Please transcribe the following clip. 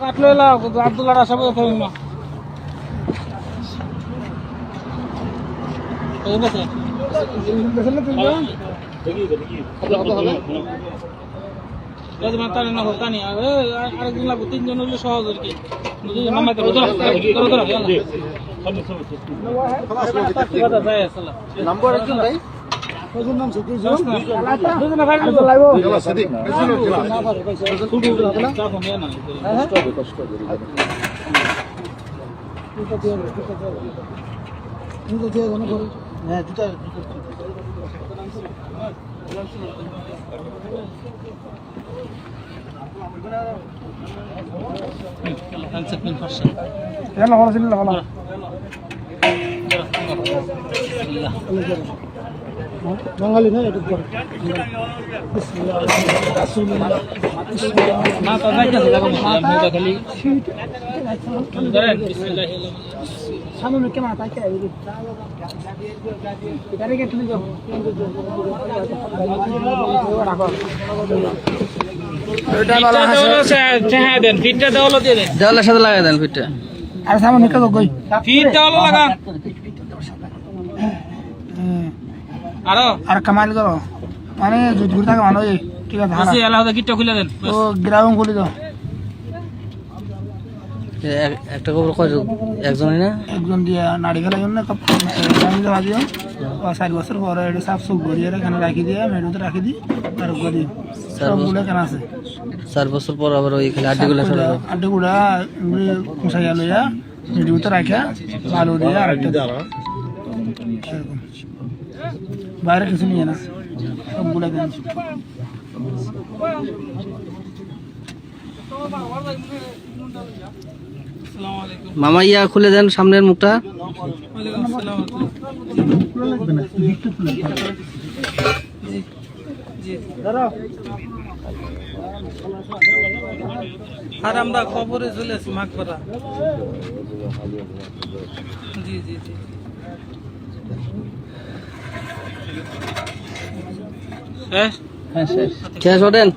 কাটলো এলা আব্দুল্লাহ আশা করে থাকবেন না এই বসে এই মাতারে না হতা নি আরেকদিন লাগবে তিনজন হলে সহজ আর কি নামাইতে ধরো নাম্বার একজন ভাই নাম বাঙালি না এটা মাথা যাইতেছে দেখো মাথা খালি ধরেন বিসমিল্লাহ সামনে কে মাথা কে আইবি এটারে কে তুমি যাও এটা বলা আছে হ্যাঁ দেন ফিটটা দেওয়ালো দিয়ে দেন দেওয়ালের সাথে লাগাই দেন ফিটটা আর সামনে কে কই ফিট দেওয়ালো লাগান আর কামাল করো মানে যদি ঘুরে থাকে মানে ঠিক আছে হাসি আলাদা কিটটা খুলে দেন ও গ্রাউন্ড খুলে দাও একটা খবর কয় একজনই না একজন দিয়ে নাড়ি খেলার জন্য আমি দেওয়া দিও 4 বছর পরে এটা সাফ সুফ করিয়ে এখানে রাখি দিয়ে মেডুতে রাখি দিই আর করি সবগুলো কেন আছে 4 বছর পর আবার ওই খালি আড্ডিগুলা খুঁসাইয়া লইয়া মেডুতে রাখা ভালো দিয়ে আর বাইরে কিছু নিয়ে না সবগুলো দেন মামা ইয়া খুলে দেন সামনের মুখটা আর আমরা খবরে চলে আসি মাঘপাড়া জি জি জি শেষ ওঠেন